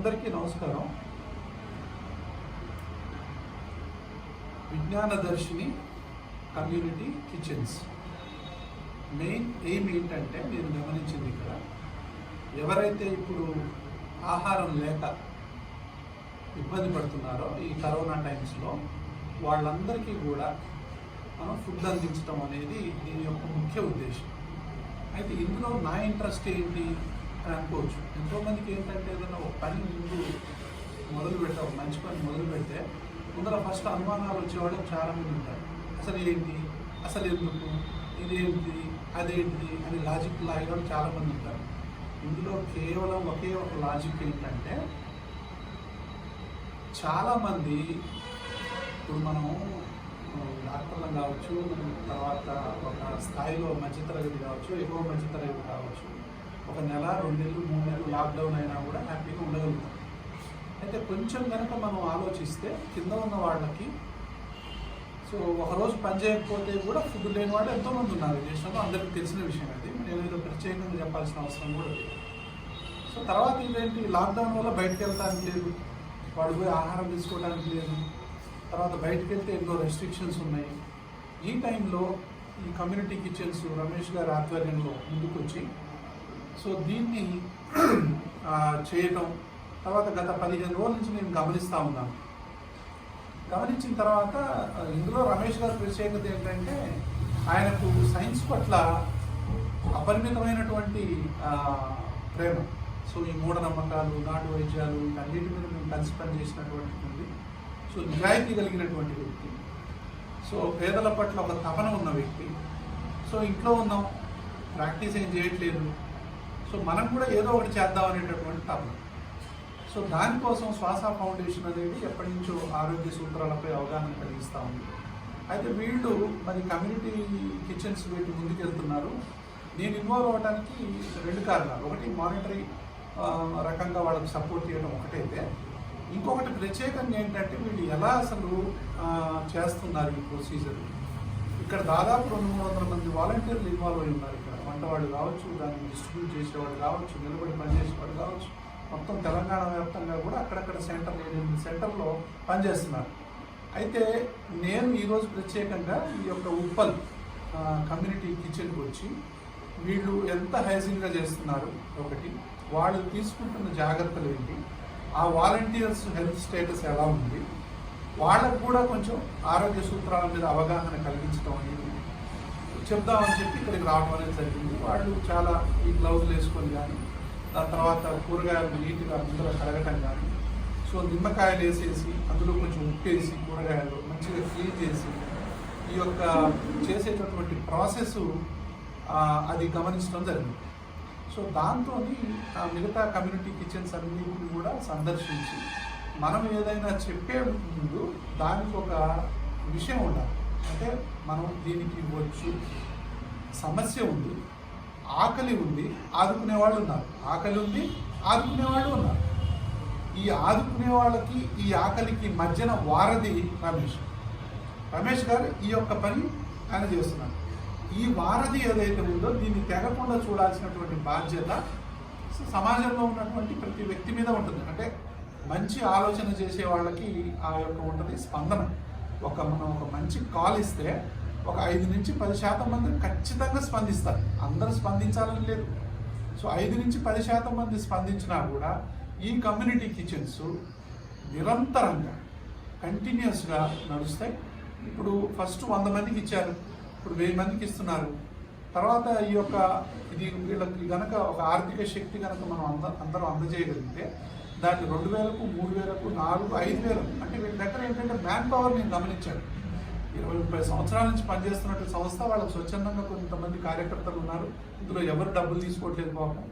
అందరికీ నమస్కారం. Vignanadarshini community kitchens main aim ఏంటంటే, నేను గమనించింది ఇక్కడ ఎవరైతే ఇప్పుడు ఆహారం లేక ఇబ్బంది పడుతున్నారో ఈ కరోనా టైమ్స్లో వాళ్ళందరికీ కూడా మనం ఫుడ్ అందించడం అనేది దీని యొక్క ముఖ్య ఉద్దేశం. అయితే ఇందులో నా ఇంట్రెస్ట్ ఏంటి అని అనుకోవచ్చు. ఎంతోమందికి ఏంటంటే ఏదైనా ఒక పని ముందు మొదలు పెట్టాం, మంచి పని మొదలు పెడితే ముందర ఫస్ట్ అనుమానాలు వచ్చేవాళ్ళు చాలామంది ఉంటారు. అసలు ఏంటి, అసలు ఎందుకు, ఇదేంటి, అదేంటి అని లాజిక్ లాగడం చాలామంది ఉంటారు. ఇందులో కేవలం ఒకే ఒక లాజిక్ ఏంటంటే, చాలామంది ఇప్పుడు మనం డాక్టర్లం కావచ్చు, తర్వాత ఒక స్థాయిలో మధ్యతరగతి కావచ్చు, ఎక్కువ మధ్యతరగతి కావచ్చు, ఒక నెల 2 నెలలు 3 నెలలు లాక్డౌన్ అయినా కూడా హ్యాపీగా ఉండగలుగుతాం. అయితే కొంచెం కనుక మనం ఆలోచిస్తే కింద ఉన్న వాళ్ళకి ఒకరోజు పని చేయకపోతే కూడా ఫుడ్ లేని వాళ్ళు ఎంతోమంది ఉన్నారు ఈ దేశంలో, అందరికీ తెలిసిన విషయం. అది నేను ఏదో ప్రత్యేకంగా చెప్పాల్సిన అవసరం కూడా లేదు. తర్వాత ఇదేంటి, లాక్డౌన్ వల్ల బయటకు వెళ్ళడానికి లేదు, వాడు పోయి ఆహారం తీసుకోవడానికి లేదు, తర్వాత బయటకు వెళ్తే ఎన్నో రెస్ట్రిక్షన్స్ ఉన్నాయి. ఈ టైంలో ఈ కమ్యూనిటీ కిచెన్స్ రమేష్ గారి ఆధ్వర్యంలో ముందుకొచ్చి దీన్ని చేయటం, తర్వాత గత 15 రోజుల నుంచి నేను గమనిస్తూ ఉన్నాను. గమనించిన తర్వాత ఇందులో రమేష్ గారి ప్రత్యేకత ఏంటంటే, ఆయనకు సైన్స్ పట్ల అపరిమితమైనటువంటి ప్రేమ. ఈ మూఢనమ్మకాలు, నాటు వైద్యాలు, వీటన్నిటి మీద మేము కలిసి పనిచేసినటువంటి ఉంది. నిజాయితీ కలిగినటువంటి వ్యక్తి, పేదల పట్ల ఒక తపన ఉన్న వ్యక్తి. ఇంట్లో ఉన్నాం, ప్రాక్టీస్ ఏం చేయట్లేదు, మనం కూడా ఏదో ఒకటి చేద్దాం అనేటటువంటి తపన. దానికోసం శ్వాస ఫౌండేషన్ అనేది ఎప్పటి నుంచో ఆరోగ్య సూత్రాలపై అవగాహన కలిగిస్తూ ఉంది. అయితే వీళ్ళు మరి కమ్యూనిటీ కిచెన్స్ వీటి ముందుకెళ్తున్నారు. నేను ఇన్వాల్వ్ అవ్వడానికి 2 కారణాలు. ఒకటి, మానిటరీ రకంగా వాళ్ళకి సపోర్ట్ చేయడం ఒకటైతే, ఇంకొకటి ప్రత్యేకంగా ఏంటంటే వీళ్ళు ఎలా అసలు చేస్తున్నారు ఈ ప్రొసీజర్. ఇక్కడ దాదాపు 200-300 మంది వాలంటీర్లు ఇన్వాల్వ్ అయి ఉన్నారు. ఇక్కడ వంటవాళ్ళు కావచ్చు, దాన్ని డిస్ట్రిబ్యూట్ చేసేవాళ్ళు కావచ్చు, నిలబడి పనిచేసేవాళ్ళు కావచ్చు, మొత్తం తెలంగాణ వ్యాప్తంగా కూడా అక్కడక్కడ సెంటర్లు 8 సెంటర్లో పనిచేస్తున్నారు. అయితే నేను ఈరోజు ప్రత్యేకంగా ఈ యొక్క ఉప్పల్ కమ్యూనిటీ కిచెన్కి వచ్చి వీళ్ళు ఎంత హైజీన్గా చేస్తున్నారు, ఒకటి వాళ్ళు తీసుకుంటున్న జాగ్రత్తలు ఏంటి, ఆ వాలంటీర్స్ హెల్త్ స్టేటస్ ఎలా ఉంది, వాళ్ళకు కూడా కొంచెం ఆరోగ్య సూత్రాల మీద అవగాహన కలిగించడం అనేది చెప్దామని చెప్పి ఇక్కడికి రావడం అనేది జరిగింది. వాళ్ళు చాలా ఈ గ్లౌజులు వేసుకొని కానీ, దాని తర్వాత కూరగాయలు నీట్గా ముందర కడగటం కానీ, నిమ్మకాయలు వేసేసి అందులో కొంచెం ఉప్పు వేసి కూరగాయలు మంచిగా క్లీన్ చేసి ఈ యొక్క చేసేటటువంటి ప్రాసెస్ అది గమనించడం జరిగింది. దాంతో మిగతా కమ్యూనిటీ కిచెన్స్ అన్నింటినీ కూడా సందర్శించి మనం ఏదైనా చెప్పే ముందు దానికి ఒక విషయం ఉండాలి. అంటే మనం దీనికి ఇవ్వచ్చు, సమస్య ఉంది, ఆకలి ఉంది, ఆదుకునే వాళ్ళు ఉన్నారు, ఆకలి ఉంది, ఆదుకునేవాళ్ళు ఉన్నారు. ఈ ఆదుకునే వాళ్ళకి ఈ ఆకలికి మధ్యన వారధి రమేష్ గారు ఈ యొక్క పని ఆయన చేస్తున్నారు. ఈ వారధి ఏదైతే ఉందో దీన్ని తెగకుండా చూడాల్సినటువంటి బాధ్యత సమాజంలో ఉన్నటువంటి ప్రతి వ్యక్తి మీద ఉంటుంది. అంటే మంచి ఆలోచన చేసే వాళ్ళకి ఆ యొక్క ఉంటుంది స్పందన. మనం ఒక మంచి కాల్ ఇస్తే ఒక 5-10% మంది ఖచ్చితంగా స్పందిస్తారు. అందరూ స్పందించాలని లేదు. 5-10% మంది స్పందించినా కూడా ఈ కమ్యూనిటీ కిచెన్స్ నిరంతరంగా కంటిన్యూస్గా నడుస్తాయి. ఇప్పుడు ఫస్ట్ 100 మందికి ఇచ్చారు, ఇప్పుడు 1000 మందికి ఇస్తున్నారు. తర్వాత ఈ యొక్క వీళ్ళకి కనుక ఒక ఆర్థిక శక్తి కనుక మనం అందరం అందజేయగలిగితే దాన్ని 2000కు 3000కు 4000 5000, అంటే వీళ్ళ దగ్గర ఏంటంటే మ్యాన్ పవర్ నేను గమనించాను. 20-30 సంవత్సరాల నుంచి పనిచేస్తున్నట్టు సంస్థ, వాళ్ళకి స్వచ్ఛందంగా కొంతమంది కార్యకర్తలు ఉన్నారు. ఇందులో ఎవరు డబ్బులు తీసుకోవట్లేదు, పాపం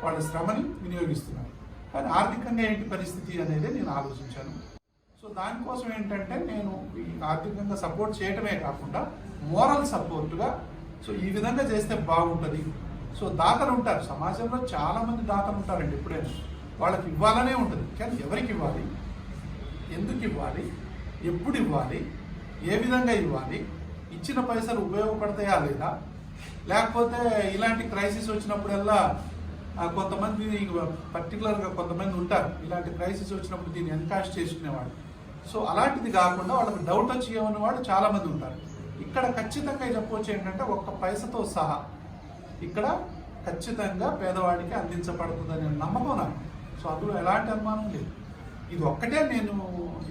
వాళ్ళ శ్రమని వినియోగిస్తున్నారు. కానీ ఆర్థికంగా ఏంటి పరిస్థితి అనేది నేను ఆలోచించాను. దానికోసం ఏంటంటే నేను ఈ ఆర్థికంగా సపోర్ట్ చేయటమే కాకుండా మోరల్ సపోర్ట్గా ఈ విధంగా చేస్తే బాగుంటుంది. దాతలు ఉంటారు సమాజంలో, చాలామంది దాతలు ఉంటారండి. ఎప్పుడైనా వాళ్ళకి ఇవ్వాలనే ఉంటుంది, కానీ ఎవరికి ఇవ్వాలి, ఎందుకు ఇవ్వాలి, ఎప్పుడు ఇవ్వాలి, ఏ విధంగా ఇవ్వాలి, ఇచ్చిన పైసలు ఉపయోగపడతాయా లేదా, లేకపోతే ఇలాంటి క్రైసిస్ వచ్చినప్పుడల్లా కొంతమంది పర్టికులర్గా కొంతమంది ఉంటారు ఇలాంటి క్రైసిస్ వచ్చినప్పుడు దీన్ని ఎన్కాష్ చేసుకునేవాడు. సో అలాంటిది కాకుండా వాళ్ళకి డౌట్ వచ్చి ఏమన్న వాళ్ళు చాలామంది ఉంటారు. ఇక్కడ ఖచ్చితంగా చెప్పవచ్చు ఏంటంటే ఒక్క పైసతో సహా ఇక్కడ ఖచ్చితంగా పేదవాడికి అందించబడుతుందనే నమ్మకం నాకు. సో అందులో ఎలాంటి అనుమానం లేదు. ఇది ఒక్కటే నేను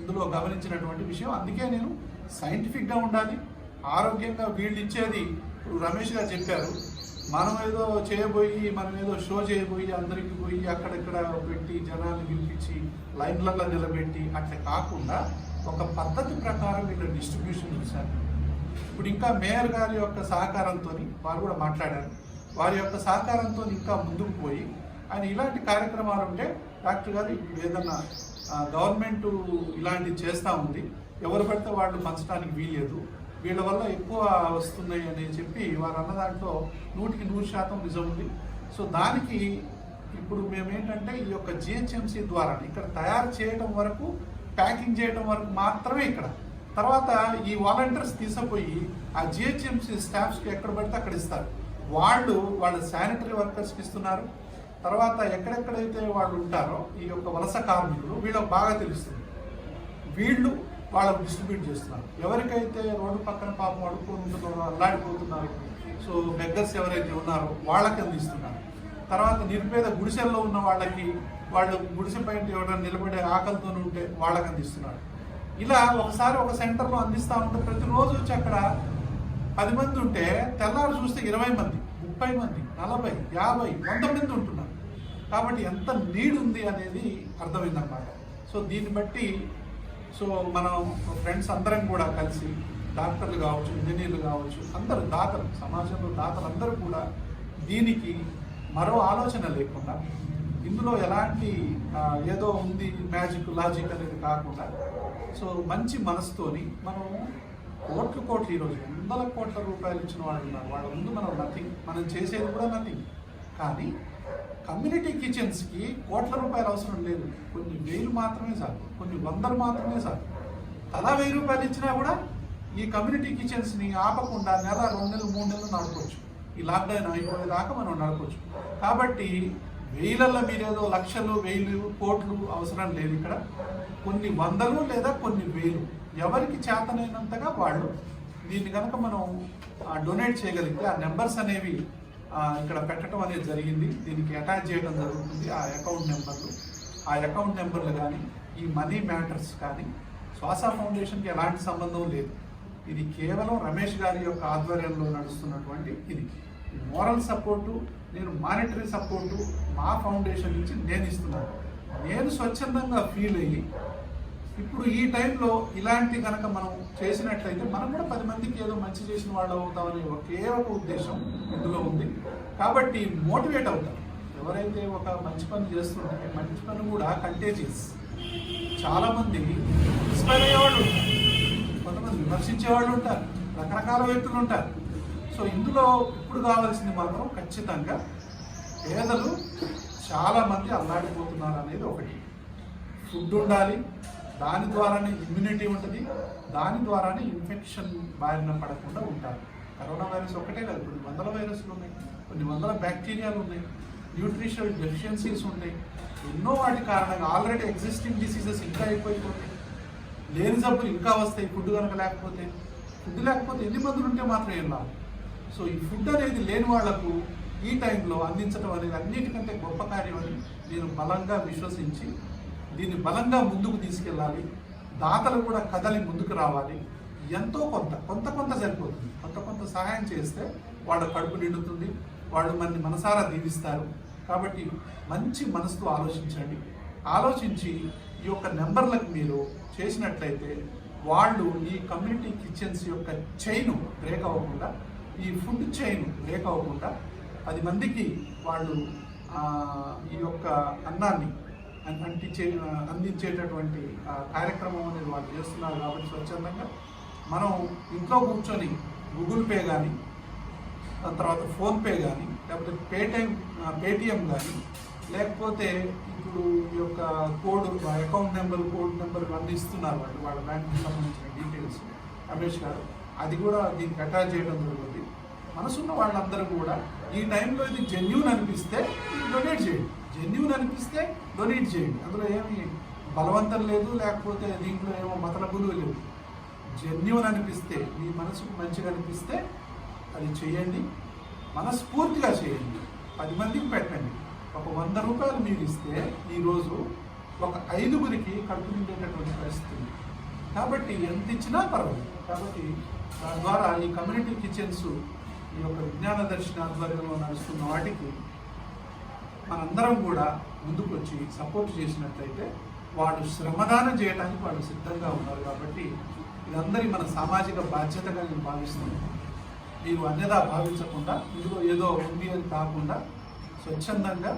ఇందులో గమనించినటువంటి విషయం. అందుకే నేను సైంటిఫిక్గా ఉండాలి, ఆరోగ్యంగా వీళ్ళు ఇచ్చేది. రమేష్ గారు చెప్పారు, మనం ఏదో చేయబోయి మనం ఏదో షో చేయబోయి అందరికి పోయి అక్కడక్కడ పెట్టి జనాన్ని పిలిపించి లైన్లలో నిలబెట్టి అట్లా కాకుండా ఒక పద్ధతి ప్రకారం వీళ్ళ డిస్ట్రిబ్యూషన్ చూశారు. ఇప్పుడు ఇంకా మేయర్ గారి యొక్క సహకారంతో వారు కూడా మాట్లాడారు. వారి యొక్క సహకారంతో ఇంకా ముందుకు పోయి ఆయన ఇలాంటి కార్యక్రమాలు ఉంటే డాక్టర్ గారు ఇప్పుడు ఏదన్నా గవర్నమెంట్ ఇలాంటివి చేస్తూ ఉంది, ఎవరు పడితే వాళ్ళు పంచడానికి వీలేదు, వీళ్ళ వల్ల ఎక్కువ వస్తున్నాయి అని చెప్పి వారు అన్న దాంట్లో 100% నిజం ఉంది. సో దానికి ఇప్పుడు మేమేంటంటే ఈ యొక్క జిహెచ్ఎంసీ ద్వారా ఇక్కడ తయారు చేయడం వరకు, ప్యాకింగ్ చేయడం వరకు మాత్రమే ఇక్కడ. తర్వాత ఈ వాలంటీర్స్ తీసుకుపోయి ఆ జిహెచ్ఎంసీ స్టాఫ్స్కి ఎక్కడ పడితే అక్కడ ఇస్తారు. వాళ్ళ శానిటరీ వర్కర్స్కి ఇస్తున్నారు. తర్వాత ఎక్కడెక్కడైతే వాళ్ళు ఉంటారో ఈ యొక్క వలస కార్మికులు వీళ్ళకి బాగా తెలుస్తుంది, వీళ్ళు వాళ్ళకు డిస్ట్రిబ్యూట్ చేస్తున్నారు. ఎవరికైతే రోడ్డు పక్కన పాపం అడుక్కొని ఉంటున్నారో, అల్లాడిపోతున్నారు, సో బెగ్గర్స్ ఎవరైతే ఉన్నారో వాళ్ళకి అందిస్తున్నారు. తర్వాత నిరుపేద గుడిసెల్లో ఉన్న వాళ్ళకి, వాళ్ళు గుడిసె పైన ఎవరైనా నిలబడే ఆకలితో ఉంటే వాళ్ళకి అందిస్తున్నారు. ఇలా ఒకసారి ఒక సెంటర్లో అందిస్తూ ఉంటే ప్రతిరోజు వచ్చి అక్కడ 10 మంది ఉంటే తెల్లారు చూస్తే 20 మంది, 30 మంది, 40, 50, 100 మంది ఉంటున్నారు. కాబట్టి ఎంత నీడ్ ఉంది అనేది అర్థమైందన్నమాట. సో దీన్ని బట్టి సో మనం ఫ్రెండ్స్ అందరం కూడా కలిసి, డాక్టర్లు కావచ్చు, ఇంజనీర్లు కావచ్చు, అందరూ దాతలు, సమాజంలో దాతలు అందరూ కూడా దీనికి మరో ఆలోచన లేకుండా, ఇందులో ఎలాంటి ఏదో ఉంది మ్యాజిక్ లాజిక్ అనేది కాకుండా, సో మంచి మనసుతోని మనం కోట్లు ఈరోజు 100 కోట్ల రూపాయలు ఇచ్చిన వాళ్ళు ఉన్నారు. వాళ్ళ ముందు మనం నథింగ్, మనం చేసేది కూడా నథింగ్. కానీ కమ్యూనిటీ కిచెన్స్కి కోట్ల రూపాయలు అవసరం లేదు, కొన్ని వేలు మాత్రమే చాలు, కొన్ని వందలు మాత్రమే చాలు. తలా 1000 రూపాయలు ఇచ్చినా కూడా ఈ కమ్యూనిటీ కిచెన్స్ని ఆపకుండా నెల, 2 నెలలు, 3 నెలలు నడపవచ్చు. ఈ లాక్డౌన్ అయిపోయేదాకా మనం నడపవచ్చు. కాబట్టి వేలల్లో మీరేదో లక్షలు, 1000, కోట్లు అవసరం లేదు. ఇక్కడ కొన్ని వందలు లేదా కొన్ని వేలు, ఎవరికి చేతనైనంతగా వాళ్ళు దీన్ని కనుక మనం డొనేట్ చేయగలిగితే ఆ నెంబర్స్ అనేవి ఇక్కడ పెట్టడం అనేది జరిగింది. దీనికి అటాచ్ చేయడం జరుగుతుంది ఆ అకౌంట్ నెంబర్లు కానీ, ఈ మనీ మ్యాటర్స్ కానీ శ్వాస ఫౌండేషన్కి ఎలాంటి సంబంధం లేదు. ఇది కేవలం రమేష్ గారి యొక్క ఆధ్వర్యంలో నడుస్తున్నటువంటి ఇది మోరల్ సపోర్టు, నేను మానిటరీ సపోర్టు మా ఫౌండేషన్ నుంచి నేను ఇస్తున్నాను. నేను స్వచ్ఛందంగా ఫీల్ అయ్యి ఇప్పుడు ఈ టైంలో ఇలాంటి కనుక మనం చేసినట్లయితే మనం కూడా 10 మందికి ఏదో మంచి చేసిన వాళ్ళు అవుతామనే ఒకే ఒక ఉద్దేశం ఇందులో ఉంది. కాబట్టి మోటివేట్ అవుతారు. ఎవరైతే ఒక మంచి పని చేస్తుంటే మంచి పని కూడా కంటేజియస్. చాలామంది ఇన్స్పైర్ అయ్యేవాళ్ళు ఉంటారు, కొంతమంది విమర్శించేవాళ్ళు ఉంటారు, రకరకాల వ్యక్తులు ఉంటారు. సో ఇందులో ఇప్పుడు కావాల్సింది మాత్రం ఖచ్చితంగా పేదలు చాలామంది అల్లాడిపోతున్నారు అనేది ఒకటి. ఫుడ్ ఉండాలి, దాని ద్వారానే ఇమ్యూనిటీ ఉంటుంది, దాని ద్వారానే ఇన్ఫెక్షన్ బారిన పడకుండా ఉంటారు. కరోనా వైరస్ ఒకటే కాదు, కొన్ని వందల వైరస్లు ఉన్నాయి, కొన్ని వందల బ్యాక్టీరియాలు ఉన్నాయి, న్యూట్రిషనల్ డెఫిషియన్సీస్ ఉంటాయి. ఎన్నో వాటి కారణంగా ఆల్రెడీ ఎగ్జిస్టింగ్ డిసీజెస్ ఇంకా ఎక్కువైపోతాయి, లేని జబ్బులు ఇంకా వస్తాయి. ఫుడ్ కనుక లేకపోతే, ఫుడ్ లేకపోతే ఎన్ని మందులు ఉంటే మాత్రం ఏం లాభం. సో ఈ ఫుడ్ అనేది లేని వాళ్లకు ఈ టైంలో అందించడం అనేది అన్నిటికంటే గొప్ప కార్యం అని నేను బలంగా విశ్వసించి దీన్ని బలంగా ముందుకు తీసుకెళ్ళాలి. దాతలు కూడా కదలి ముందుకు రావాలి. ఎంతో కొంత సరిపోతుంది. కొంత సహాయం చేస్తే వాళ్ళ కడుపు నిండుతుంది, వాళ్ళు మనని మనసారా దీవిస్తారు. కాబట్టి మంచి మనసుతో ఆలోచించండి. ఆలోచించి ఈ యొక్క నెంబర్లకు మీరు చేసినట్లయితే వాళ్ళు ఈ కమ్యూనిటీ కిచెన్స్ యొక్క చైన్ బ్రేక్ అవ్వకుండా, ఈ ఫుడ్ చైన్ బ్రేక్ అవ్వకుండా 10 మందికి వాళ్ళు ఈ యొక్క అన్నాన్ని అందించేటటువంటి కార్యక్రమం అనేది వాళ్ళు చేస్తున్నారు. కాబట్టి స్వచ్ఛందంగా మనం ఇంట్లో కూర్చొని గూగుల్ పే కానీ, తర్వాత ఫోన్పే కానీ, లేకపోతే పేటిఎం కానీ, లేకపోతే ఇప్పుడు ఈ యొక్క అకౌంట్ నెంబర్ అందిస్తున్నారు వాళ్ళ బ్యాంకుకి సంబంధించిన డీటెయిల్స్ రమేష్ గారు, అది కూడా దీనికి అటాచ్ చేయడం జరుగుతుంది. మనసున్న వాళ్ళందరూ కూడా ఈ టైంలో ఇది జెన్యూన్ అనిపిస్తే డొనేట్ చేయండి, జెన్యూన్ అనిపిస్తే డొనేట్ చేయండి. అందులో ఏమి బలవంతం లేదు, లేకపోతే దీంట్లో ఏమో మతలబులు లేవు. జెన్యూన్ అనిపిస్తే, మీ మనసుకు మంచిగా అనిపిస్తే అది చేయండి, మనస్ఫూర్తిగా చేయండి, 10 మందికి పెట్టండి. ఒక 100 రూపాయలు మీరు ఇస్తే ఈరోజు ఒక 5గురికి కడుపు నిండేటటువంటి పరిస్థితి ఉంది. కాబట్టి ఎంత ఇచ్చినా పర్వాలేదు. కాబట్టి దాని ద్వారా ఈ కమ్యూనిటీ కిచెన్స్, ఈ యొక్క విజ్ఞాన దర్శన ఆధ్వర్యంలో నడుస్తున్న వాటికి మనందరం కూడా ముందుకు వచ్చి సపోర్ట్ చేసినట్లయితే వాళ్ళు శ్రమదానం చేయడానికి వాళ్ళు సిద్ధంగా ఉన్నారు. కాబట్టి ఇదందరి మన సామాజిక బాధ్యతగా నేను భావిస్తున్నాను. మీరు అన్యదా భావించకుండా, ఇందులో ఏదో ఉంది అని కాకుండా స్వచ్ఛందంగా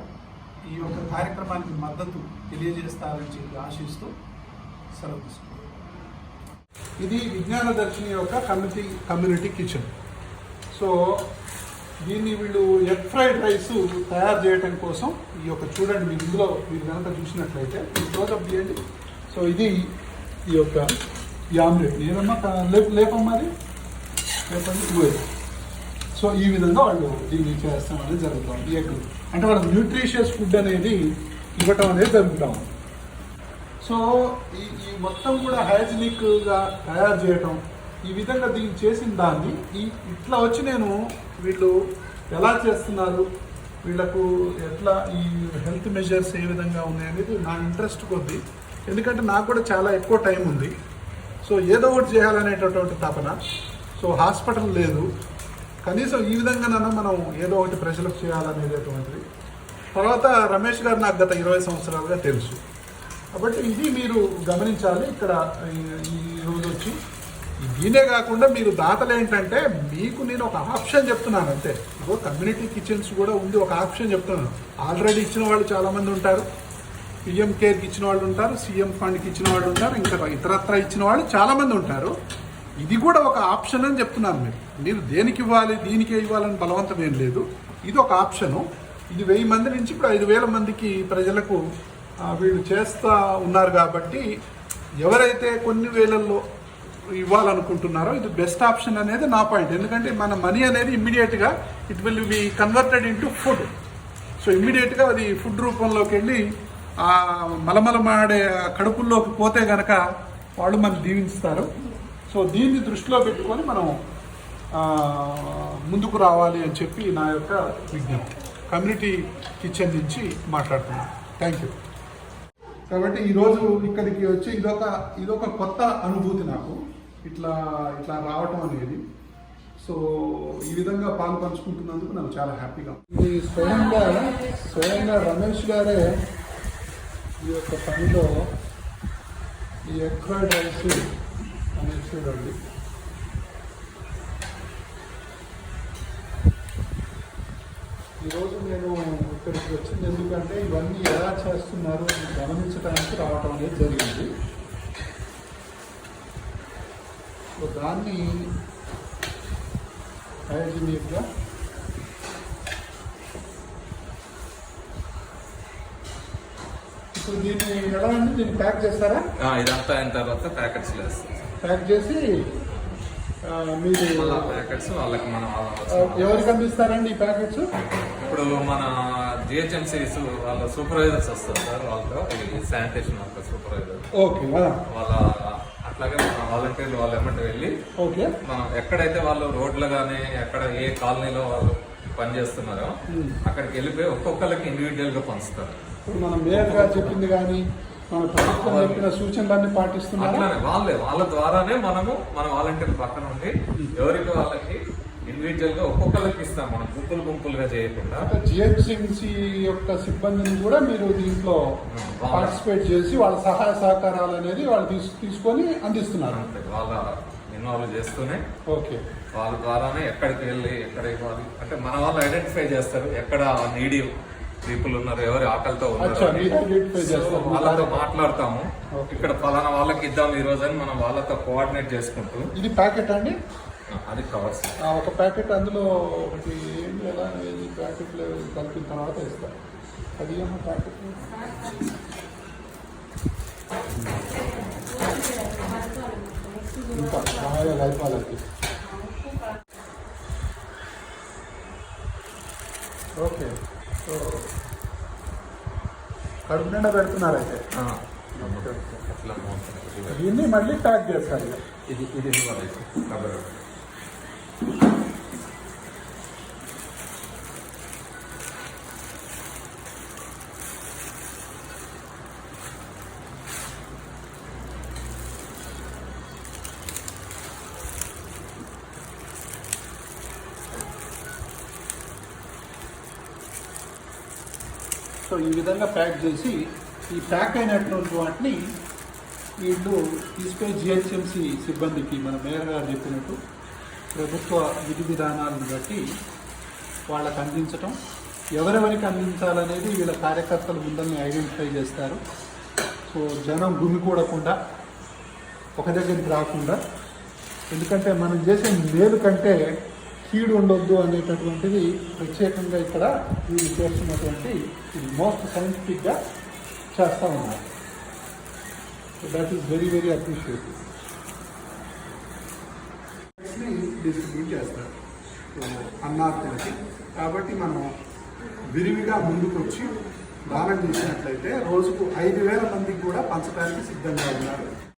ఈ యొక్క కార్యక్రమానికి మద్దతు తెలియజేస్తారని చెప్పి ఆశిస్తూ సెలవు తీసుకుంటాం. ఇది విజ్ఞాన దర్శిని యొక్క కమ్యూనిటీ కిచెన్. సో దీన్ని వీళ్ళు ఎగ్ ఫ్రైడ్ రైస్ తయారు చేయడం కోసం ఈ యొక్క చూడండి, మీరు ఇందులో మీరు కనుక చూసినట్లయితే క్లోజప్ చేయండి. సో ఇది ఈ యొక్క ఈ ఆమ్లెట్ ఏదమ్మా లేపమ్మది లేపండి. సో ఈ విధంగా వాళ్ళు దీన్ని చేస్తాం అనేది జరుగుతుంది. ఈ ఎగ్ అంటే వాళ్ళకి న్యూట్రిషియస్ ఫుడ్ అనేది ఇవ్వటం అనేది జరుగుతాం. సో ఈ మొత్తం కూడా హైజీనిక్గా తయారు చేయటం, ఈ విధంగా దీన్ని చేసిన దాన్ని ఇట్లా వచ్చి నేను వీళ్ళు ఎలా చేస్తున్నారు, వీళ్ళకు ఎట్లా ఈ హెల్త్ మెజర్స్ ఏ విధంగా ఉన్నాయనేది నా ఇంట్రెస్ట్ కొద్ది. ఎందుకంటే నాకు కూడా చాలా ఎక్కువ టైం ఉంది. సో ఏదో ఒకటి చేయాలనేటటువంటి తపన. సో హాస్పిటల్ లేదు, కనీసం ఈ విధంగానైనా మనం ఏదో ఒకటి ప్రజలకు చేయాలనేటటువంటిది. తర్వాత రమేష్ గారు నాకు గత 20 సంవత్సరాలుగా తెలుసు. కాబట్టి ఇది మీరు గమనించాలి. ఇక్కడ ఈ రోజు వచ్చి దీనే కాకుండా మీరు దాతలు ఏంటంటే మీకు నేను ఒక ఆప్షన్ చెప్తున్నాను అంతే. ఇగో కమ్యూనిటీ కిచెన్స్ కూడా ఉంది, ఒక ఆప్షన్ చెప్తున్నాను. ఆల్రెడీ ఇచ్చిన వాళ్ళు చాలామంది ఉంటారు, పిఎం కేర్కి ఇచ్చిన వాళ్ళు ఉంటారు, సీఎం ఫండ్కి ఇచ్చిన వాళ్ళు ఉంటారు, ఇంకా ఇతరత్ర ఇచ్చిన వాళ్ళు చాలామంది ఉంటారు. ఇది కూడా ఒక ఆప్షన్ అని చెప్తున్నాను. మీరు దేనికి ఇవ్వాలి దీనికే ఇవ్వాలని బలవంతం ఏం లేదు. ఇది ఒక ఆప్షను. ఇది 1000 మంది నుంచి ఇప్పుడు 5000 మందికి ప్రజలకు వీళ్ళు చేస్తూ ఉన్నారు. కాబట్టి ఎవరైతే కొన్ని వేలల్లో ఇవ్వాలనుకుంటున్నారో ఇది బెస్ట్ ఆప్షన్ అనేది నా పాయింట్. ఎందుకంటే మన మనీ అనేది ఇమ్మీడియట్గా it will be converted into food. So ఇమ్మీడియట్గా అది ఫుడ్ రూపంలోకి వెళ్ళి మలమలమాడే కడుపుల్లోకి పోతే గనక వాళ్ళు మనం దీవిస్తారు. సో దీన్ని దృష్టిలో పెట్టుకొని మనం ముందుకు రావాలి అని చెప్పి నా యొక్క విజ్ఞప్తి. కమ్యూనిటీ కిచెన్ నుంచి మాట్లాడుతున్నాను. Thank you. కాబట్టి ఈరోజు ఇక్కడికి వచ్చి ఇదొక కొత్త అనుభూతి నాకు, ఇట్లా రావటం అనేది. సో ఈ విధంగా పాలు పంచుకుంటున్నందుకు నాకు చాలా హ్యాపీగా. ఇది స్వయంగా రమేష్ గారే ఈ యొక్క పనిలో ఈ ఎగ్ ఫ్రైడ్ రైస్ అనేది చూడండి. ఈరోజు నేను ఇక్కడికి వచ్చింది ఎందుకంటే ఇవన్నీ ఎలా చేస్తున్నారు గమనించడానికి రావటం అనేది జరిగింది. సో దాన్ని హైజీనిక్గా ఇప్పుడు దీన్ని ఎలా అంటే దీన్ని ప్యాక్ చేస్తారా? ఇదంతా అయిన తర్వాత ప్యాకెట్స్ ప్యాక్ చేసి మీరు ప్యాకెట్స్ వాళ్ళకి మనం ఎవరికి అందిస్తారండి ఈ ప్యాకెట్స్? ఇప్పుడు మన జిహెచ్ఎంసీస్ వాళ్ళ సూపర్వైజర్స్ వస్తారు సార్, వాళ్ళతో శానిటేషన్ వర్కర్ సూపర్వైజర్. ఓకే. వాళ్ళ అట్లాగే మన వాలంటీర్లు వాళ్ళు ఎమ్మటి వెళ్ళి ఓకే మనం ఎక్కడైతే వాళ్ళు రోడ్లు కానీ ఎక్కడ ఏ కాలనీలో వాళ్ళు పనిచేస్తున్నారో అక్కడికి వెళ్ళిపోయి ఒక్కొక్కరికి ఇండివిజువల్ గా పంచుతారు. ఇప్పుడు మనం మేయర్ గారు చెప్పింది కానీ మన ప్రభుత్వం చెప్పిన సూచనలన్నీ పాటిస్తున్నారు. వాళ్ళ ద్వారానే మనము మన వాలంటీర్ పక్కన ఉండి ఎవరికి వాళ్ళకి ఇండివిజువల్ గా ఒక్కొక్కరికి ఇస్తాం, మనం గుంపులుగా చేయకుండా. జిహెచ్ఎంసీ యొక్క సిబ్బందిని కూడా మీరు దీంట్లో పార్టిసిపేట్ చేసి వాళ్ళ సహాయ సహకారాలు అనేది వాళ్ళు తీసుకొని అందిస్తున్నారు. వాళ్ళ ఇన్వాల్వ్ చేస్తూనే ఓకే వాళ్ళ ద్వారానే ఎక్కడికి వెళ్ళి ఎక్కడ ఇవ్వాలి అంటే మన వాళ్ళు ఐడెంటిఫై చేస్తారు ఎక్కడ నీడీ పీపుల్ ఉన్నారు, ఎవరి ఆకలితో ఉన్నారు, వాళ్ళతో మాట్లాడతాము. ఇక్కడ ఫలానా వాళ్ళకి ఇద్దాం ఈ రోజు అని మనం వాళ్ళతో కోఆర్డినేట్ చేసుకుంటూ. ఇది ప్యాకెట్ అండి, అది కవర్స్ ఒక ప్యాకెట్, అందులో ఒకటి ఏంటి ఎలా ప్యాకెట్లు కలిపిన తర్వాత ఇస్తారు. అది ఏమో ప్యాకెట్ ఇంకా బాగా కలపాలి. ఓకే. సో కడుపు నిండా పెడుతున్నారు అయితే. అట్లా బాగుంటుంది. దీన్ని మళ్ళీ ప్యాక్ చేస్తారు ఇక. ఇది కబర్. సో ఈ విధంగా ప్యాక్ చేసి ఈ ప్యాక్ అయినటువంటి వాటిని వీళ్ళు తీసుకొని జిహెచ్ఎంసి సిబ్బందికి మన మేయర్ గారు చెప్పినట్టు ప్రభుత్వ విధి విధానాలను బట్టి వాళ్ళకి అందించటం, ఎవరెవరికి అందించాలనేది వీళ్ళ కార్యకర్తలు ముందల్ని ఐడెంటిఫై చేస్తారు. సో జనం గుమికూడకుండా ఒక దగ్గరికి రాకుండా, ఎందుకంటే మనం చేసే మేలు కంటే కీడు ఉండొద్దు అనేటటువంటిది ప్రత్యేకంగా ఇక్కడ వీళ్ళు చేస్తున్నటువంటి ఇది మోస్ట్ సైంటిఫిక్గా చేస్తూ ఉన్నారు. So that is very very appreciative. Distribute చేస్తారు అన్నార్థులకి. కాబట్టి మనం విరివిగా ముందుకు వచ్చి దానం చేసినట్లయితే రోజుకు 5,000 మందికి కూడా పంచడానికి సిద్ధంగా ఉన్నారు.